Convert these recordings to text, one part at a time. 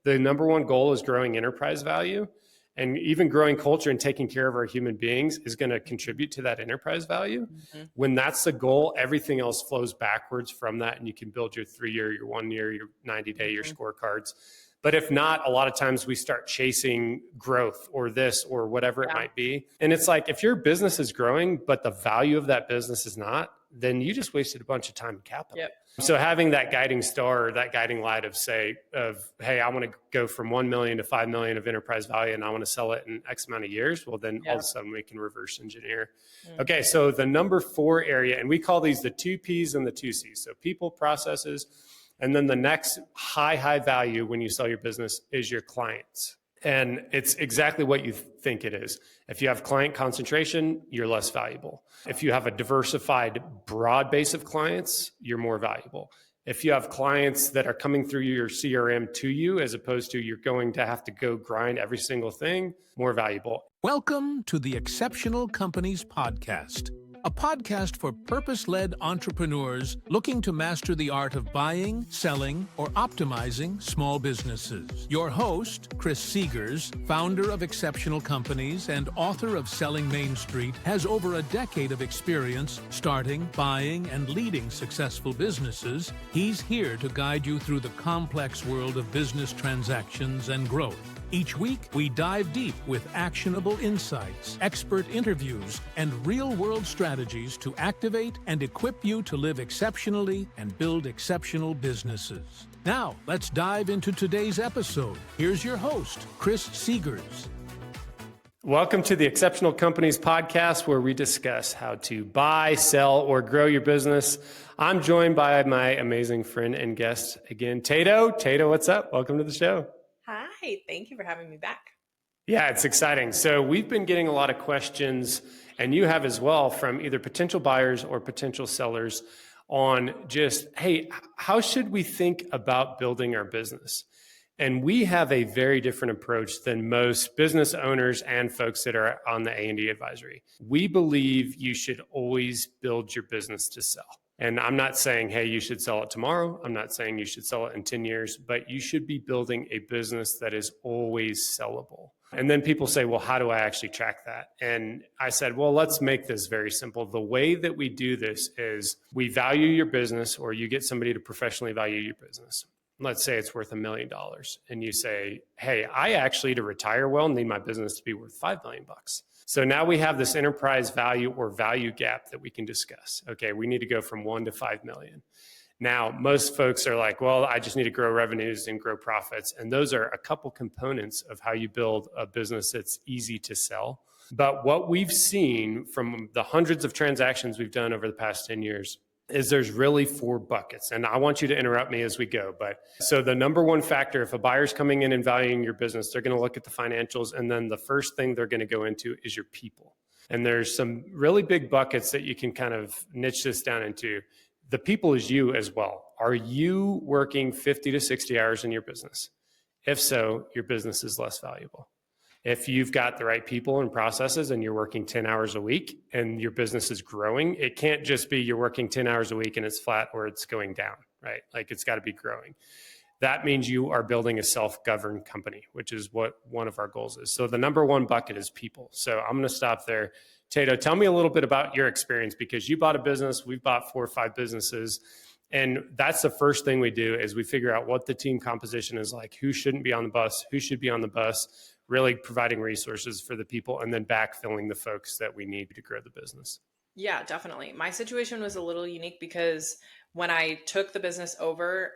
The number one goal is growing enterprise value, and even growing culture and taking care of our human beings is going to contribute to that enterprise value. Mm-hmm. When that's the goal, everything else flows backwards from that, and you can build your 3-year, your 1-year, your 90-day, your scorecards. But if not, a lot of times we start chasing growth or this or whatever it might be. And it's like, if your business is growing, but the value of that business is not, then you just wasted a bunch of time and capital. Yep. So having that guiding star or that guiding light of hey, I want to go from 1 million to 5 million of enterprise value and I want to sell it in X amount of years. Well, then all of a sudden we can reverse engineer. Okay. So the number 4 area, and we call these the 2 P's and the 2 C's. So people, processes. And then the next high value when you sell your business is your clients. And it's exactly what you think it is. If you have client concentration, you're less valuable. If you have a diversified, broad base of clients, you're more valuable. If you have clients that are coming through your CRM to you, as opposed to you're going to have to go grind every single thing, more valuable. Welcome to the Exceptional Companies Podcast, a podcast for purpose-led entrepreneurs looking to master the art of buying, selling, or optimizing small businesses. Your host, Chris Seegers, founder of Exceptional Companies and author of Selling Main Street, has over a decade of experience starting, buying, and leading successful businesses. He's here to guide you through the complex world of business transactions and growth. Each week, we dive deep with actionable insights, expert interviews, and real-world strategies to activate and equip you to live exceptionally and build exceptional businesses. Now, let's dive into today's episode. Here's your host, Chris Seegers. Welcome to the Exceptional Companies Podcast, where we discuss how to buy, sell, or grow your business. I'm joined by my amazing friend and guest again, Tato. Tato, what's up? Welcome to the show. Hi, thank you for having me back. Yeah, it's exciting. So we've been getting a lot of questions, and you have as well, from either potential buyers or potential sellers on just, hey, how should we think about building our business? And we have a very different approach than most business owners and folks that are on the A&D advisory. We believe you should always build your business to sell. And I'm not saying, hey, you should sell it tomorrow. I'm not saying you should sell it in 10 years, but you should be building a business that is always sellable. And then people say, well, how do I actually track that? And I said, well, let's make this very simple. The way that we do this is we value your business, or you get somebody to professionally value your business. Let's say it's worth $1 million. And you say, hey, I actually, to retire well, need my business to be worth $5 million. So now we have this enterprise value or value gap that we can discuss. Okay, we need to go from 1 to 5 million. Now, most folks are like, well, I just need to grow revenues and grow profits. And those are a couple components of how you build a business that's easy to sell. But what we've seen from the hundreds of transactions we've done over the past 10 years is there's really 4 buckets. And I want you to interrupt me as we go. But so the number one factor, if a buyer's coming in and valuing your business, they're going to look at the financials. And then the first thing they're going to go into is your people. And there's some really big buckets that you can kind of niche this down into. The people is you as well. Are you working 50 to 60 hours in your business? If so, your business is less valuable. If you've got the right people and processes and you're working 10 hours a week and your business is growing, it can't just be you're working 10 hours a week and it's flat or it's going down, right? Like, it's got to be growing. That means you are building a self-governed company, which is what one of our goals is. So the number one bucket is people. So I'm going to stop there. Tato, tell me a little bit about your experience, because you bought a business. We've bought 4 or 5 businesses. And that's the first thing we do, is we figure out what the team composition is like, who shouldn't be on the bus, who should be on the bus, really providing resources for the people, and then backfilling the folks that we need to grow the business. Yeah, definitely. My situation was a little unique because when I took the business over,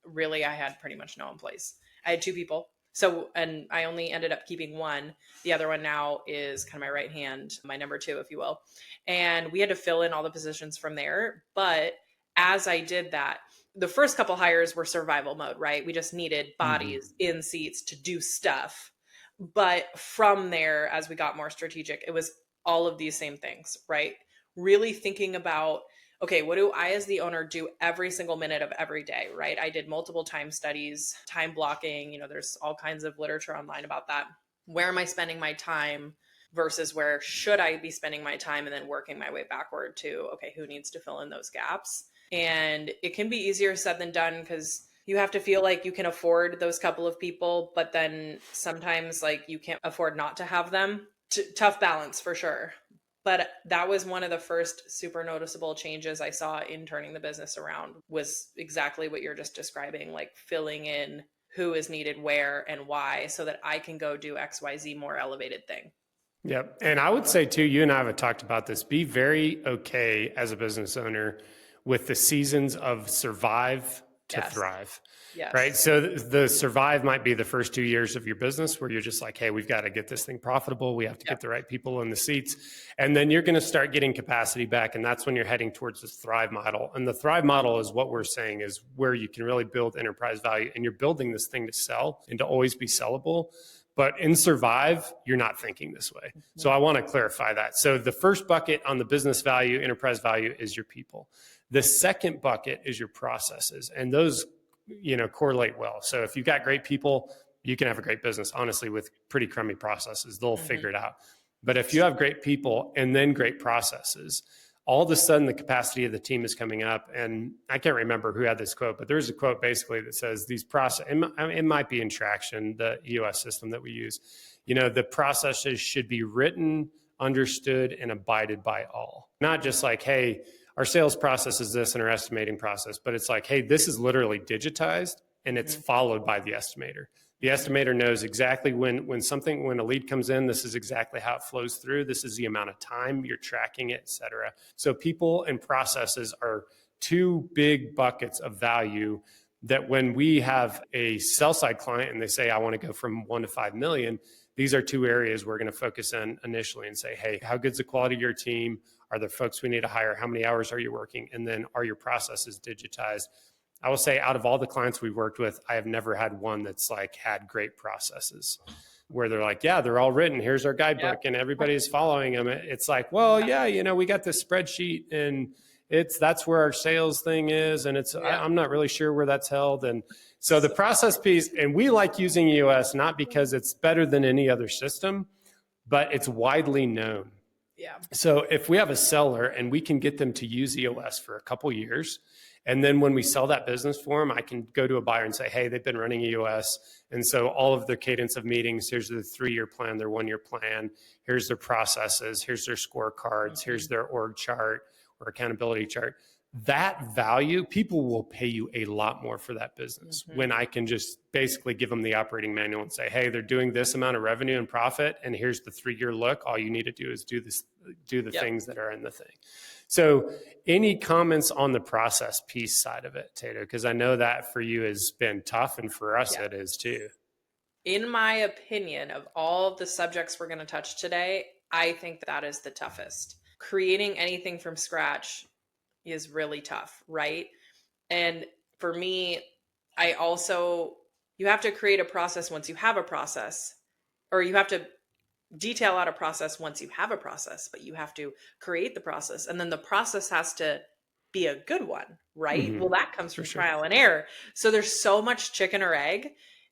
really, I had pretty much no employees. I had 2 people. So, and I only ended up keeping 1. The other one now is kind of my right hand, my number 2, if you will. And we had to fill in all the positions from there. But as I did that, the first couple hires were survival mode, right? We just needed bodies in seats to do stuff. But from there, as we got more strategic, it was all of these same things, right? Really thinking about, okay, what do I as the owner do every single minute of every day, right? I did multiple time studies, time blocking, there's all kinds of literature online about that. Where am I spending my time versus where should I be spending my time, and then working my way backward to, okay, who needs to fill in those gaps? And it can be easier said than done, because You have to feel like you can afford those couple of people, but then sometimes like you can't afford not to have them. Tough balance for sure. But that was one of the first super noticeable changes I saw in turning the business around, was exactly what you're just describing, like filling in who is needed where and why so that I can go do XYZ more elevated thing. Yep. And I would say too, you and I have talked about this, be very okay as a business owner with the seasons of survive to Yes. thrive. Yes. Right. So the survive might be the first 2 years of your business where you're just like, hey, we've got to get this thing profitable. We have to get the right people in the seats. And then you're going to start getting capacity back. And that's when you're heading towards this thrive model. And the thrive model is what we're saying is where you can really build enterprise value, and you're building this thing to sell and to always be sellable. But in survive, you're not thinking this way. So I want to clarify that. So the first bucket on the business value, enterprise value, is your people. The second bucket is your processes. And those, correlate well. So if you've got great people, you can have a great business, honestly, with pretty crummy processes. They'll figure it out. But if you have great people and then great processes, all of a sudden the capacity of the team is coming up. And I can't remember who had this quote, but there's a quote basically that says these process, it might be in Traction, the EOS system that we use, the processes should be written, understood, and abided by all. Not just like, hey, our sales process is this and our estimating process, but it's like, hey, this is literally digitized and it's followed by the estimator. The estimator knows exactly when a lead comes in, this is exactly how it flows through. This is the amount of time you're tracking it, et cetera. So people and processes are two big buckets of value that when we have a sell side client and they say, I want to go from 1 to 5 million, these are two areas we're going to focus on initially and say, hey, how good's the quality of your team? Are there folks we need to hire? How many hours are you working? And then are your processes digitized? I will say out of all the clients we've worked with, I have never had one that's like had great processes where they're like, yeah, they're all written. Here's our guidebook and everybody's following them. It's like, well, yeah, we got this spreadsheet and that's where our sales thing is. And I'm not really sure where that's held. And so the process piece, and we like using EOS, not because it's better than any other system, but it's widely known. Yeah. So if we have a seller and we can get them to use EOS for a couple years, and then when we sell that business for them, I can go to a buyer and say, hey, they've been running EOS. And so all of their cadence of meetings, here's their 3-year plan, their 1-year plan, here's their processes, here's their scorecards, here's their org chart or accountability chart. That value, people will pay you a lot more for that business when I can just basically give them the operating manual and say, hey, they're doing this amount of revenue and profit, and here's the 3-year look. All you need to do is do the things that are in the thing. So any comments on the process piece side of it, Tato? Because I know that for you has been tough, and for us it is too. In my opinion, of all the subjects we're going to touch today, I think that is the toughest. Creating anything from scratch is really tough, right? And for me, you have to create a process once you have a process, or you have to detail out a process once you have a process, but you have to create the process. And then the process has to be a good one, right? Well, that comes from trial and error. So there's so much chicken or egg.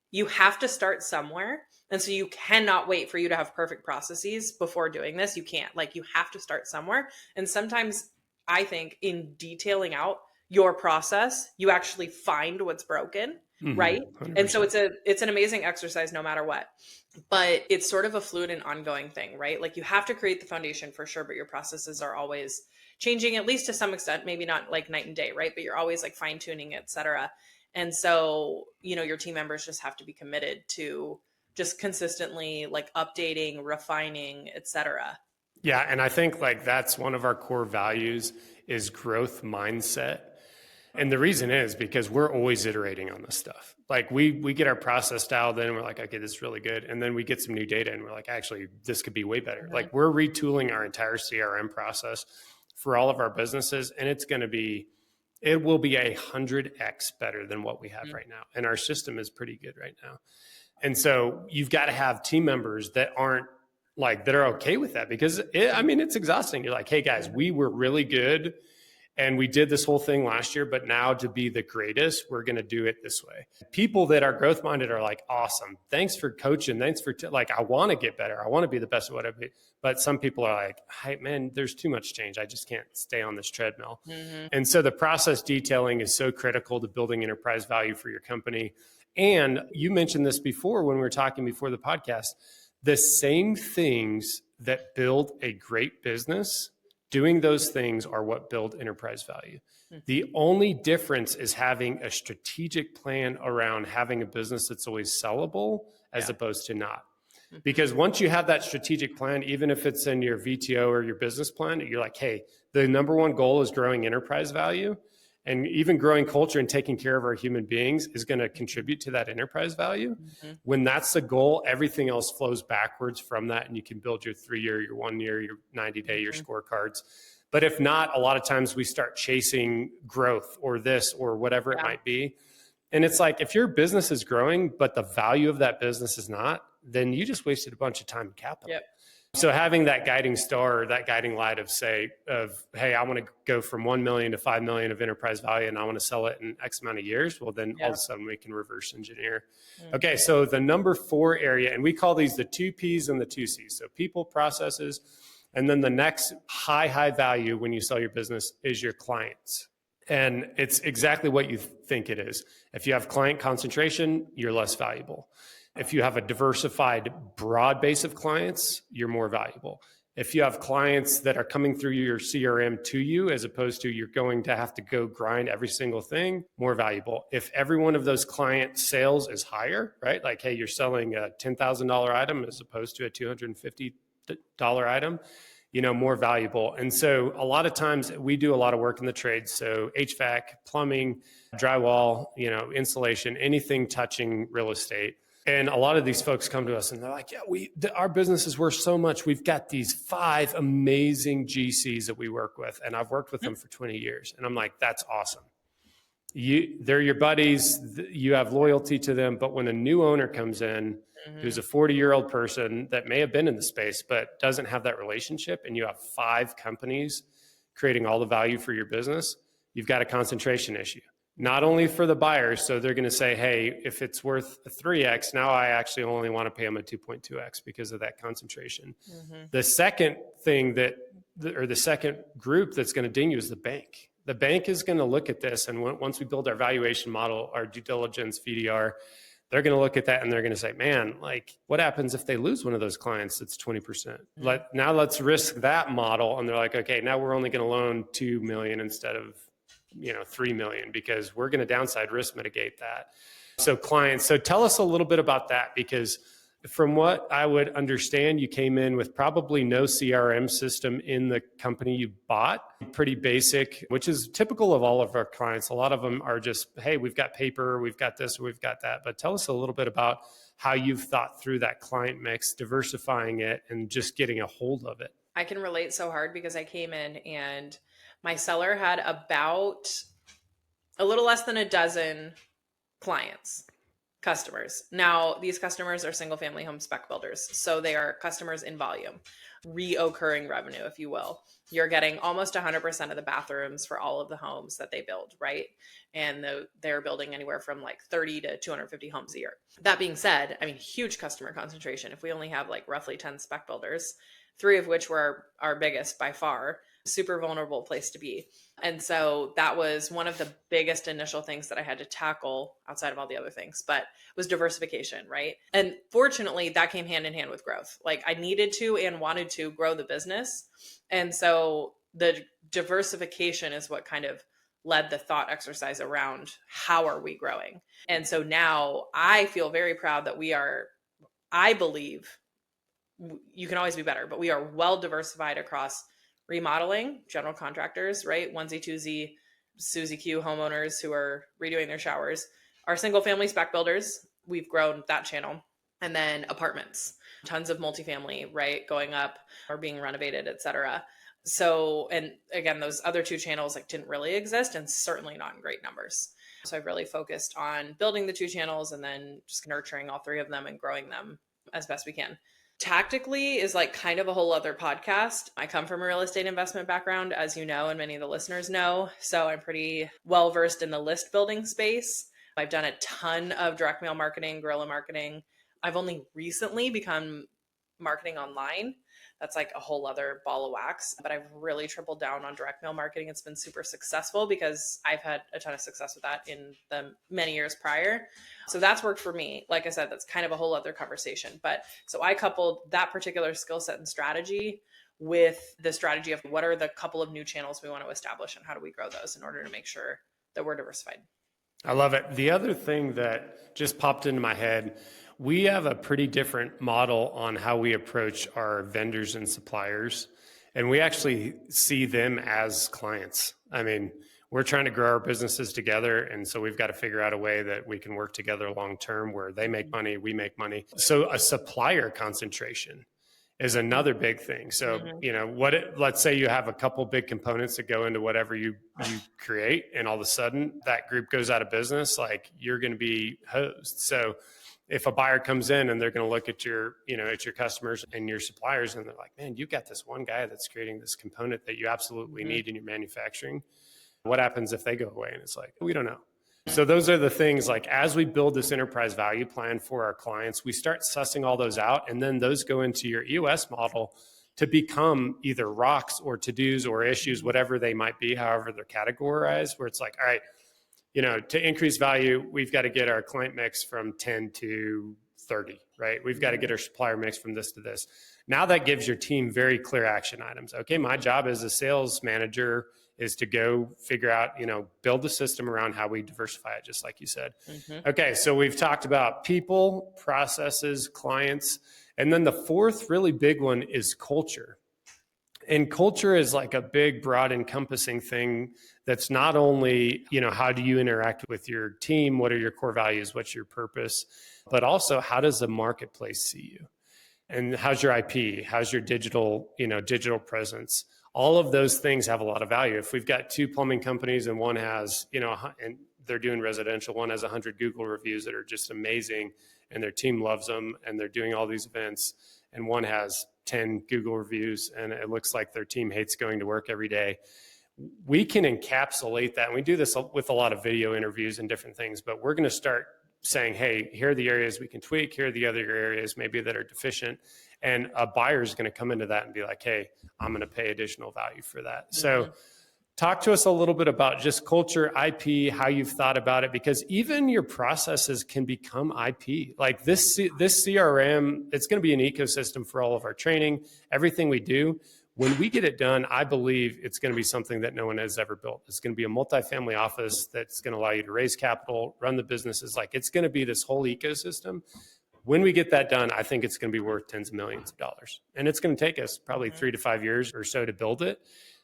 You have to start somewhere. And so you cannot wait for you to have perfect processes before doing this. You can't. You have to start somewhere. And sometimes I think in detailing out your process, you actually find what's broken, right? 100%. And so it's an amazing exercise no matter what. But it's sort of a fluid and ongoing thing, right? You have to create the foundation for sure, but your processes are always changing, at least to some extent, maybe not like night and day, right? But you're always fine tuning, et cetera. And so, your team members just have to be committed to just consistently updating, refining, et cetera. Yeah. And I think that's one of our core values is growth mindset. And the reason is because we're always iterating on this stuff. We get our process dialed in and we're like, okay, this is really good. And then we get some new data and we're like, actually, this could be way better. We're retooling our entire CRM process for all of our businesses. And it will be 100x better than what we have right now. And our system is pretty good right now. And so you've got to have team members that aren't that are okay with that, because it's exhausting. You're like, hey guys, we were really good And we did this whole thing last year, but now to be the greatest, we're going to do it this way. People that are growth minded are like, awesome. Thanks for coaching. Thanks for like, I want to get better. I want to be the best at what I be. But some people are like, hey, man, there's too much change. I just can't stay on this treadmill. And so the process detailing is so critical to building enterprise value for your company. And you mentioned this before when we were talking before the podcast, the same things that build a great business, doing those things are what build enterprise value. The only difference is having a strategic plan around having a business that's always sellable as opposed to not. Because once you have that strategic plan, even if it's in your VTO or your business plan, you're like, hey, the number one goal is growing enterprise value. And even growing culture and taking care of our human beings is going to contribute to that enterprise value. When that's the goal, everything else flows backwards from that. And you can build your 3-year, your 1-year, your 90-day, your scorecards. But if not, a lot of times we start chasing growth or this or whatever it might be. And it's like, if your business is growing, but the value of that business is not, then you just wasted a bunch of time and capital. So having that guiding star, or that guiding light of hey, I want to go from 1 million to 5 million of enterprise value and I want to sell it in X amount of years. Well, then all of a sudden we can reverse engineer. Okay. So the number 4 area, and we call these the 2 Ps and the 2 Cs. So people, processes, and then the next high value when you sell your business is your clients. And it's exactly what you think it is. If you have client concentration, you're less valuable. If you have a diversified, broad base of clients, you're more valuable. If you have clients that are coming through your CRM to you, as opposed to you're going to have to go grind every single thing, more valuable. If every one of those client sales is higher, right? Like, hey, you're selling a $10,000 item as opposed to a $250 item, more valuable. And so a lot of times we do a lot of work in the trades. So HVAC, plumbing, drywall, insulation, anything touching real estate. And a lot of these folks come to us and they're like, our business is worth so much. We've got these 5 amazing GCs that we work with, and I've worked with them for 20 years. And I'm like, that's awesome. They're your buddies. You have loyalty to them. But when a new owner comes in, who's a 40-year-old person that may have been in the space, but doesn't have that relationship, and you have 5 companies creating all the value for your business, you've got a concentration issue. Not only for the buyers, so they're going to say, hey, if it's worth a 3x, now I actually only want to pay them a 2.2x because of that concentration. The second thing the second group that's going to ding you is the bank. The bank is going to look at this, and once we build our valuation model, our due diligence, VDR, they're going to look at that and they're going to say, man, like, what happens if they lose one of those clients that's 20%? Now let's risk that model. And they're like, okay, now we're only going to loan 2 million instead of 3 million, because we're going to downside risk mitigate that. So tell us a little bit about that, because from what I would understand, you came in with probably no CRM system in the company you bought, pretty basic, which is typical of all of our clients. A lot of them are just, hey, we've got paper, we've got this, or we've got that. But tell us a little bit about how you've thought through that client mix, diversifying it, and just getting a hold of it. I can relate so hard because I came in and my seller had about a little less than a dozen customers. Now, these customers are single family home spec builders. So they are customers in volume, reoccurring revenue, if you will. You're getting almost 100% of the bathrooms for all of the homes that they build, right? And they're building anywhere from like 30 to 250 homes a year. That being said, huge customer concentration. If we only have like roughly 10 spec builders, 3 of which were our biggest by far, super vulnerable place to be. And so that was one of the biggest initial things that I had to tackle outside of all the other things, but was diversification, right? And fortunately that came hand in hand with growth. Like I needed to and wanted to grow the business. And so the diversification is what kind of led the thought exercise around how are we growing? And so now I feel very proud that I believe you can always be better, but we are well diversified across remodeling, general contractors, right? Onesie, twosie, Susie Q homeowners who are redoing their showers, our single family spec builders. We've grown that channel. And then apartments, tons of multifamily, right? Going up or being renovated, et cetera. So, and again, those other 2 channels didn't really exist and certainly not in great numbers. So I've really focused on building the 2 channels and then just nurturing all 3 of them and growing them as best we can. Tactically is like kind of a whole other podcast. I come from a real estate investment background, as you know, and many of the listeners know. So I'm pretty well versed in the list building space. I've done a ton of direct mail marketing, guerrilla marketing. I've only recently become marketing online. That's like a whole other ball of wax, but I've really tripled down on direct mail marketing. It's been super successful because I've had a ton of success with that in the many years prior. So that's worked for me. Like I said, that's kind of a whole other conversation. But so I coupled that particular skill set and strategy with the strategy of what are the couple of new channels we want to establish and how do we grow those in order to make sure that we're diversified. I love it. The other thing that just popped into my head, we have a pretty different model on how we approach our vendors and suppliers, and we actually see them as clients. I mean, we're trying to grow our businesses together, and so we've got to figure out a way that we can work together long term where they make money, we make money. So a supplier concentration is another big thing. So, let's say you have a couple big components that go into whatever you create, and all of a sudden that group goes out of business, like you're going to be hosed. So if a buyer comes in and they're going to look at your, at your customers and your suppliers, and they're like, man, you got this one guy that's creating this component that you absolutely need in your manufacturing. What happens if they go away? And it's like, we don't know. So those are the things, like as we build this enterprise value plan for our clients, we start sussing all those out, and then those go into your EOS model to become either rocks or to-dos or issues, whatever they might be, however they're categorized, where it's like, all right, to increase value, we've got to get our client mix from 10 to 30, right? We've got to get our supplier mix from this to this. Now that gives your team very clear action items. Okay, my job as a sales manager is to go figure out, build the system around how we diversify it, just like you said. Okay, so we've talked about people, processes, clients, and then the fourth really big one is culture. And culture is like a big, broad, encompassing thing that's not only, how do you interact with your team? What are your core values? What's your purpose? But also, how does the marketplace see you? And how's your IP? How's your digital presence? All of those things have a lot of value. If we've got two plumbing companies and one has, and they're doing residential, one has 100 Google reviews that are just amazing and their team loves them and they're doing all these events, and one has 10 Google reviews and it looks like their team hates going to work every day. We can encapsulate that. And we do this with a lot of video interviews and different things, but we're going to start saying, hey, here are the areas we can tweak. Here are the other areas maybe that are deficient. And a buyer is going to come into that and be like, hey, I'm going to pay additional value for that. So talk to us a little bit about just culture, IP, how you've thought about it, because even your processes can become IP. Like this CRM, it's going to be an ecosystem for all of our training, everything we do. When we get it done, I believe it's going to be something that no one has ever built. It's going to be a multifamily office that's going to allow you to raise capital, run the businesses. Like it's going to be this whole ecosystem. When we get that done, I think it's going to be worth tens of millions of dollars. And it's going to take us probably 3 to 5 years or so to build it.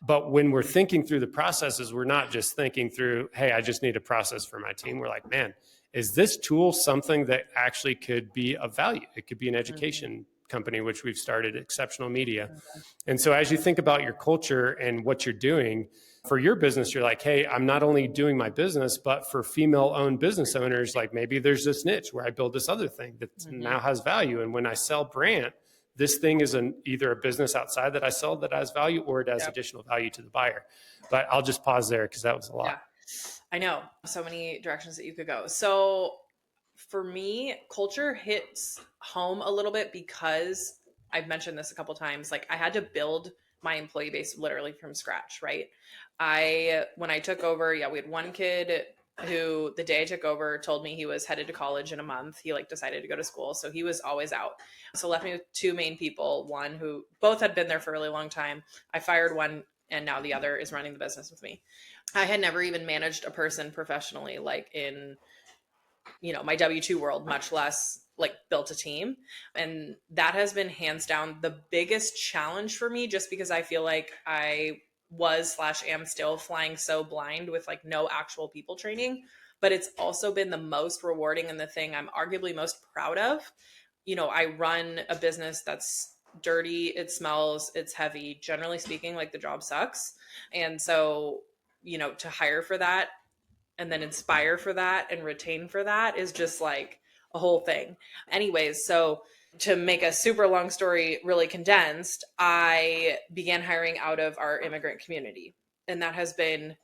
But when we're thinking through the processes, we're not just thinking through, hey, I just need a process for my team. We're like, man, is this tool something that actually could be of value? It could be an education company, which we've started, Exceptional Media. And so as you think about your culture and what you're doing for your business, you're like, hey, I'm not only doing my business, but for female-owned business owners, like maybe there's this niche where I build this other thing that now has value. And when I sell Brant, this thing is either a business outside that I sell that has value, or it has additional value to the buyer. But I'll just pause there because that was a lot. Yeah, I know. So many directions that you could go. So for me, culture hits home a little bit because I've mentioned this a couple times. Like I had to build my employee base literally from scratch, right? When I took over, we had one kid who the day I took over told me he was headed to college in a month. He decided to go to school. So he was always out. So left me with two main people, one who both had been there for a really long time. I fired one and now the other is running the business with me. I had never even managed a person professionally, like in, my W-2 world, much less like built a team. And that has been hands down the biggest challenge for me, just because I feel like I was/am still flying so blind with like no actual people training, but it's also been the most rewarding and the thing I'm arguably most proud of. I run a business that's dirty, it smells, it's heavy, generally speaking, like the job sucks. And so, to hire for that and then inspire for that and retain for that is just like a whole thing. Anyways, so to make a super long story really condensed, I began hiring out of our immigrant community. And that has been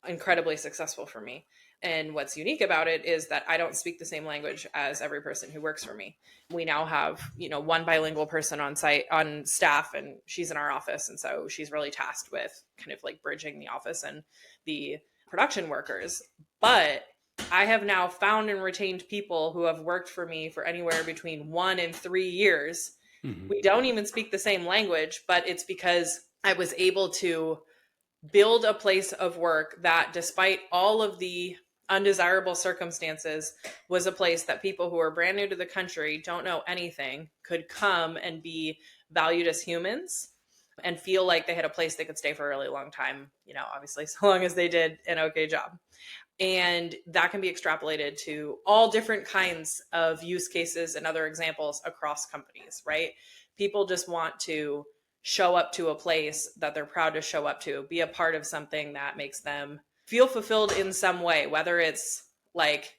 incredibly successful for me. And what's unique about it is that I don't speak the same language as every person who works for me. We now have, one bilingual person on site, on staff, and she's in our office. And so she's really tasked with kind of like bridging the office and the production workers. But I have now found and retained people who have worked for me for anywhere between 1 and 3 years. Mm-hmm. We don't even speak the same language, but it's because I was able to build a place of work that, despite all of the undesirable circumstances, was a place that people who are brand new to the country, don't know anything, could come and be valued as humans and feel like they had a place they could stay for a really long time, obviously, so long as they did an okay job. And that can be extrapolated to all different kinds of use cases and other examples across companies, right? People just want to show up to a place that they're proud to show up to, be a part of something that makes them feel fulfilled in some way, whether it's like,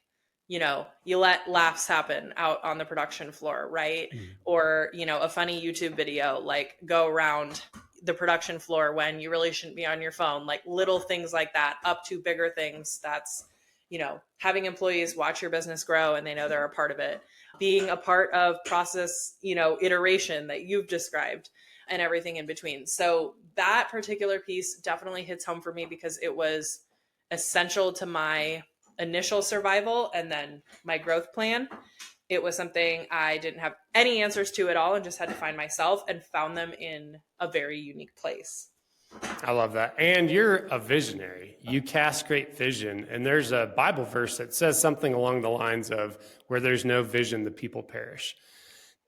you let laughs happen out on the production floor, right? Mm. Or, a funny YouTube video, like go around the production floor when you really shouldn't be on your phone, like little things like that, up to bigger things. That's, having employees watch your business grow and they know they're a part of it, being a part of process, iteration that you've described, and everything in between. So that particular piece definitely hits home for me because it was essential to my initial survival and then my growth plan. It was something I didn't have any answers to at all and just had to find myself, and found them in a very unique place. I love that. And you're a visionary. You cast great vision. And there's a Bible verse that says something along the lines of, where there's no vision, the people perish.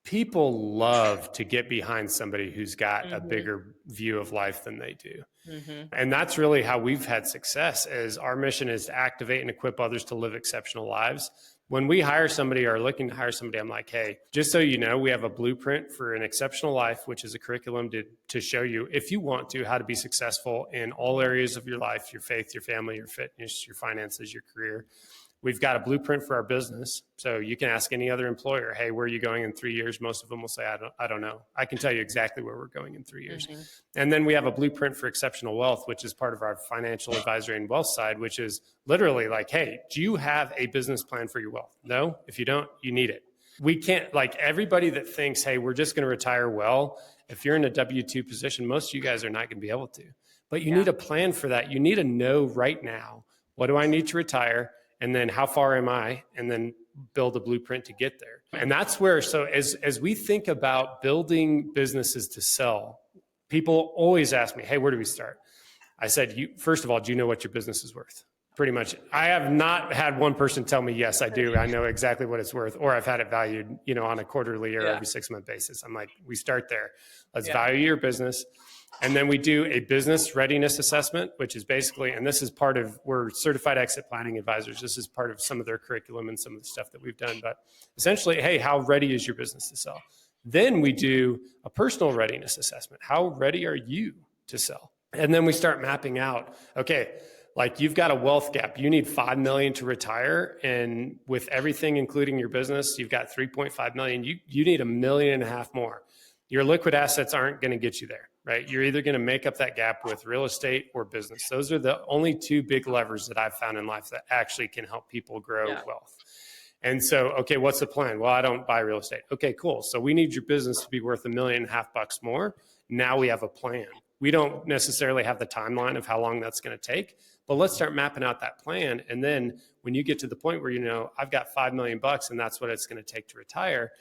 People love to get behind somebody who's got mm-hmm. a bigger view of life than they do. Mm-hmm. And that's really how we've had success. Is our mission is to activate and equip others to live exceptional lives. When we hire somebody or are looking to hire somebody, I'm like, hey, just so you know, we have a blueprint for an exceptional life, which is a curriculum to show you, if you want to, how to be successful in all areas of your life, your faith, your family, your fitness, your finances, your career. We've got a blueprint for our business. So you can ask any other employer, hey, where are you going in 3 years? Most of them will say, I don't know. I can tell you exactly where we're going in 3 years. Mm-hmm. And then we have a blueprint for exceptional wealth, which is part of our financial advisory and wealth side, which is literally like, hey, do you have a business plan for your wealth? No. If you don't, you need it. We can't, like everybody that thinks, hey, we're just going to retire well. If you're in a W-2 position, most of you guys are not going to be able to. But you need a plan for that. You need to know right now, what do I need to retire? And then how far am I? And then build a blueprint to get there. And that's where, so as we think about building businesses to sell, people always ask me, hey, where do we start? I said, first of all, do you know what your business is worth? Pretty much. I have not had one person tell me, yes, I do. I know exactly what it's worth. Or I've had it valued, on a quarterly or every 6 month basis. I'm like, we start there. Let's value your business. And then we do a business readiness assessment, which is basically, and this is part of, we're certified exit planning advisors. This is part of some of their curriculum and some of the stuff that we've done. But essentially, hey, how ready is your business to sell? Then we do a personal readiness assessment. How ready are you to sell? And then we start mapping out, okay, like you've got a wealth gap. You need 5 million to retire. And with everything, including your business, you've got 3.5 million. You need 1.5 million more. Your liquid assets aren't going to get you there, right? You're either going to make up that gap with real estate or business. Those are the only two big levers that I've found in life that actually can help people grow wealth. And so, okay, what's the plan? Well, I don't buy real estate. Okay, cool. So we need your business to be worth $1.5 million more. Now we have a plan. We don't necessarily have the timeline of how long that's going to take, but let's start mapping out that plan. And then when you get to the point where, I've got $5 million and that's what it's going to take to retire,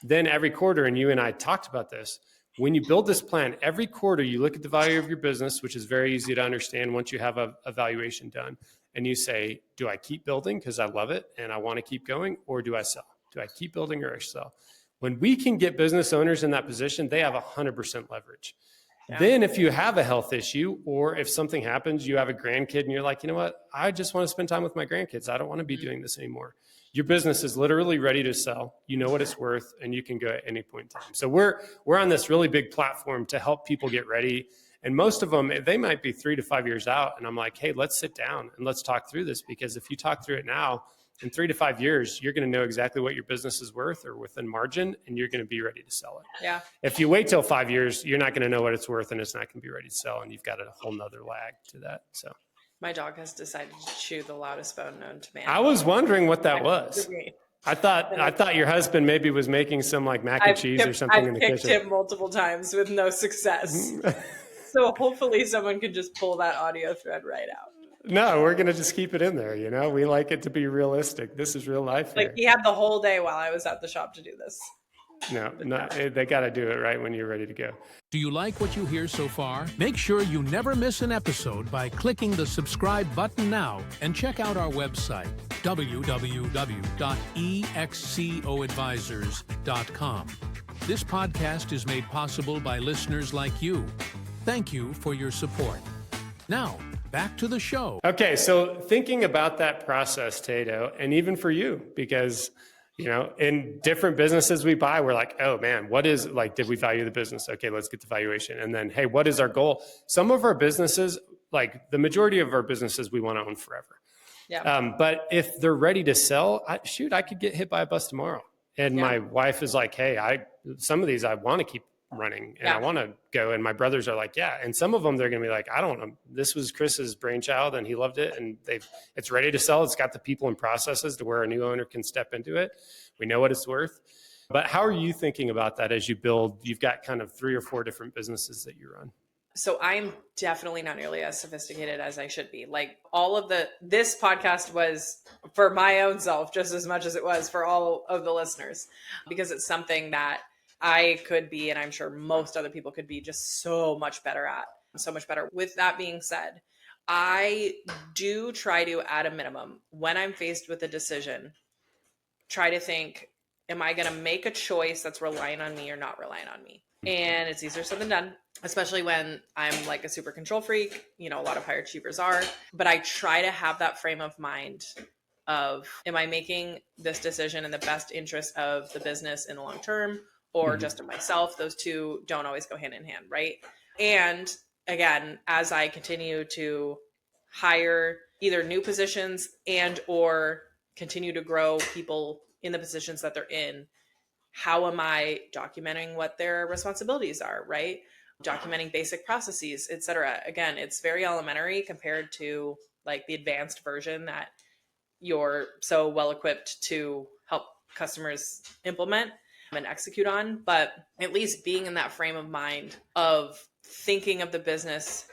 then every quarter, and you and I talked about this, when you build this plan, every quarter you look at the value of your business, which is very easy to understand once you have a valuation done, and you say, do I keep building because I love it and I want to keep going, or do I sell? Do I keep building or I sell? When we can get business owners in that position, they have 100% leverage. Yeah. Then if you have a health issue, or if something happens, you have a grandkid and you're like, you know what? I just want to spend time with my grandkids. I don't want to be doing this anymore. Your business is literally ready to sell. You know what it's worth, and you can go at any point in time. So we're on this really big platform to help people get ready. And most of them, they might be 3 to 5 years out. And I'm like, hey, let's sit down and let's talk through this, because if you talk through it now, In 3 to 5 years, you're going to know exactly what your business is worth or within margin, and you're going to be ready to sell it. Yeah. If you wait till 5 years, you're not going to know what it's worth, and it's not going to be ready to sell, and you've got a whole nother lag to that. So My dog has decided to chew the loudest bone known to man. I was wondering what that was. I thought your husband maybe was making some like mac and cheese or something in the kitchen. I've kicked him multiple times with no success. So hopefully someone can just pull that audio thread right out. No, we're going to just keep it in there. You know, we like it to be realistic. This is real life here. Like he had the whole day while I was at the shop to do this. No, they got to do it right when you're ready to go. Do you like what you hear so far? Make sure you never miss an episode by clicking the subscribe button now and check out our website, www.excoadvisors.com. This podcast is made possible by listeners like you. Thank you for your support. Now, back to the show. Okay, so thinking about that process, Tato, and even for you, because in different businesses we buy, we're like, oh man, what is like, did we value the business? Okay, let's get the valuation. And then, hey, what is our goal? Some of our businesses, like the majority of our businesses, we want to own forever. Yeah. But if they're ready to sell, I could get hit by a bus tomorrow. And my wife is like, hey, some of these I want to keep running and I want to go. And my brothers are like, yeah. And some of them, they're going to be like, I don't know. This was Chris's brainchild and he loved it. And it's ready to sell. It's got the people and processes to where a new owner can step into it. We know what it's worth. But how are you thinking about that as you build? You've got kind of 3 or 4 different businesses that you run. So I'm definitely not nearly as sophisticated as I should be. Like this podcast was for my own self just as much as it was for all of the listeners, because it's something that I could be, and I'm sure most other people could be, just so much better at, so much better. With that being said, I do try to, at a minimum, when I'm faced with a decision, try to think, am I going to make a choice that's relying on me or not relying on me? And it's easier said than done, especially when I'm like a super control freak. A lot of high achievers are, but I try to have that frame of mind of, am I making this decision in the best interest of the business in the long term? Or just of myself? Those two don't always go hand in hand, right? And again, as I continue to hire either new positions and or continue to grow people in the positions that they're in, how am I documenting what their responsibilities are, right? Documenting basic processes, et cetera. Again, it's very elementary compared to like the advanced version that you're so well equipped to help customers implement and execute on. But at least being in that frame of mind of thinking of the business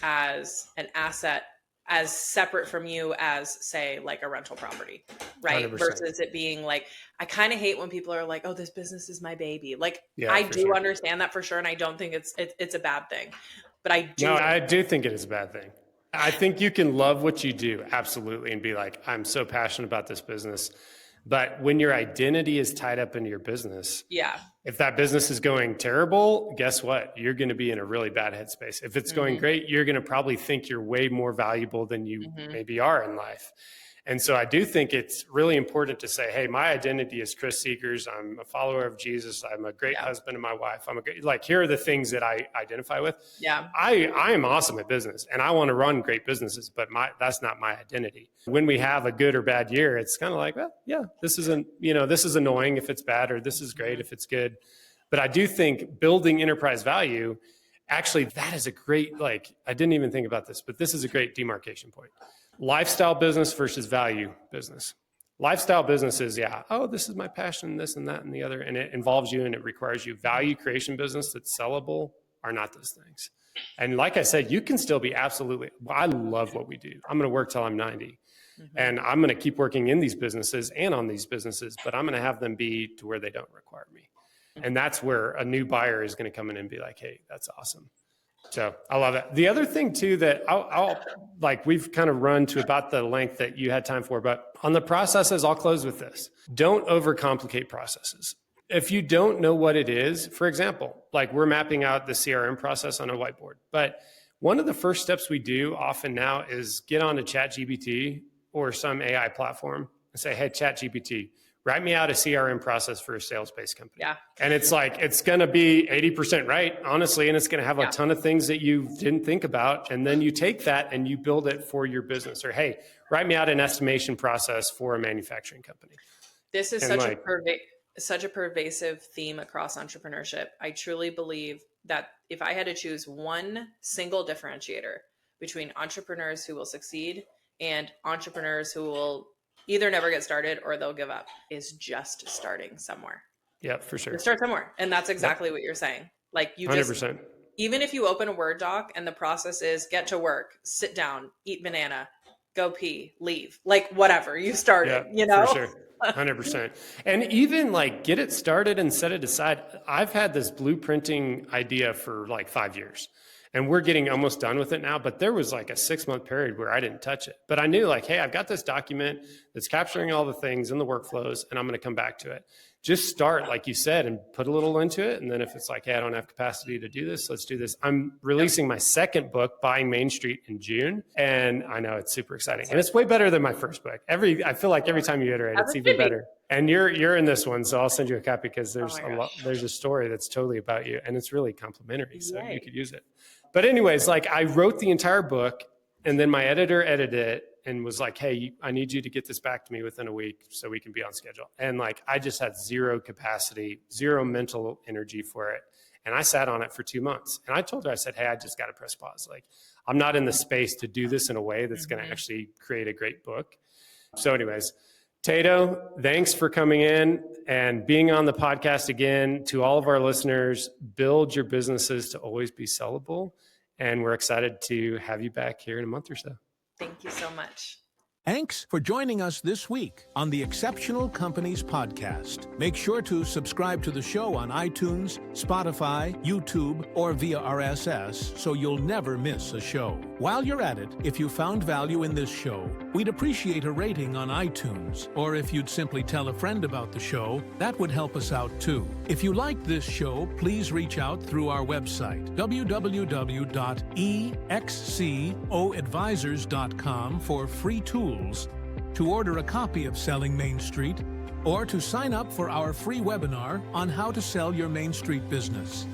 as an asset, as separate from you as, say, like a rental property, right? 100%. Versus it being like, I kind of hate when people are like, oh, this business is my baby. Like, Yeah, I for do sure. understand that for sure. And I don't think it's a bad thing, but I do. No, I do think it is a bad thing. I think you can love what you do, absolutely, and be like, I'm so passionate about this business. But when your identity is tied up into your business, if that business is going terrible, guess what? You're going to be in a really bad headspace. If it's going great, you're going to probably think you're way more valuable than you maybe are in life. And so I do think it's really important to say, hey, my identity is Chris Seekers. I'm a follower of Jesus. I'm a great husband to my wife. I'm a great, like, here are the things that I identify with. Yeah. I am awesome at business and I want to run great businesses, but that's not my identity. When we have a good or bad year, it's kind of like, well, yeah, this is annoying if it's bad, or this is great if it's good. But I do think building enterprise value, actually, that is a great, I didn't even think about this, but this is a great demarcation point. Lifestyle business versus value business. Lifestyle business is, this is my passion, this and that and the other, and it involves you and it requires you. Value creation business that's sellable are not those things. And like I said, you can still be I love what we do. I'm going to work till I'm 90. And I'm going to keep working in these businesses and on these businesses, but I'm going to have them be to where they don't require me. And that's where a new buyer is going to come in and be like, hey, that's awesome. So I love it. The other thing too, that I'll we've kind of run to about the length that you had time for, but on the processes, I'll close with this. Don't overcomplicate processes. If you don't know what it is, for example, like we're mapping out the CRM process on a whiteboard, but one of the first steps we do often now is get on to ChatGPT or some AI platform and say, hey, ChatGPT, write me out a CRM process for a sales-based company. Yeah. And it's like, it's going to be 80% right, honestly. And it's going to have a ton of things that you didn't think about. And then you take that and you build it for your business. Or, hey, write me out an estimation process for a manufacturing company. This is such a pervasive theme across entrepreneurship. I truly believe that if I had to choose one single differentiator between entrepreneurs who will succeed and entrepreneurs who will either never get started or they'll give up, is just starting somewhere. Yeah, for sure. Just start somewhere. And that's exactly what you're saying. Like you 100%. Even if you open a Word doc and the process is get to work, sit down, eat banana, go pee, leave, like whatever you started, For sure. 100%. And even like get it started and set it aside. I've had this blueprinting idea for like 5 years. And we're getting almost done with it now, but there was like a 6-month period where I didn't touch it. But I knew like, hey, I've got this document that's capturing all the things in the workflows, and I'm going to come back to it. Just start, like you said, and put a little into it. And then if it's like, hey, I don't have capacity to do this, let's do this. I'm releasing my second book, Buying Main Street, in June. And I know it's super exciting. And it's way better than my first book. I feel like every time you iterate, it's even better. And you're in this one, so I'll send you a copy because there's a story that's totally about you, and it's really complimentary, so you could use it. But anyways, like I wrote the entire book, and then my editor edited it and was like, hey, I need you to get this back to me within a week so we can be on schedule. And like, I just had zero capacity, zero mental energy for it. And I sat on it for 2 months. And I told her, I said, hey, I just got to press pause. Like, I'm not in the space to do this in a way that's going to actually create a great book. So anyways, Tato, thanks for coming in and being on the podcast again. To all of our listeners, build your businesses to always be sellable. And we're excited to have you back here in a month or so. Thank you so much. Thanks for joining us this week on the Exceptional Companies Podcast. Make sure to subscribe to the show on iTunes, Spotify, YouTube, or via RSS so you'll never miss a show. While you're at it, if you found value in this show, we'd appreciate a rating on iTunes, or if you'd simply tell a friend about the show, that would help us out too. If you liked this show, please reach out through our website, www.excoadvisors.com, for free tools to order a copy of Selling Main Street, or to sign up for our free webinar on how to sell your Main Street business.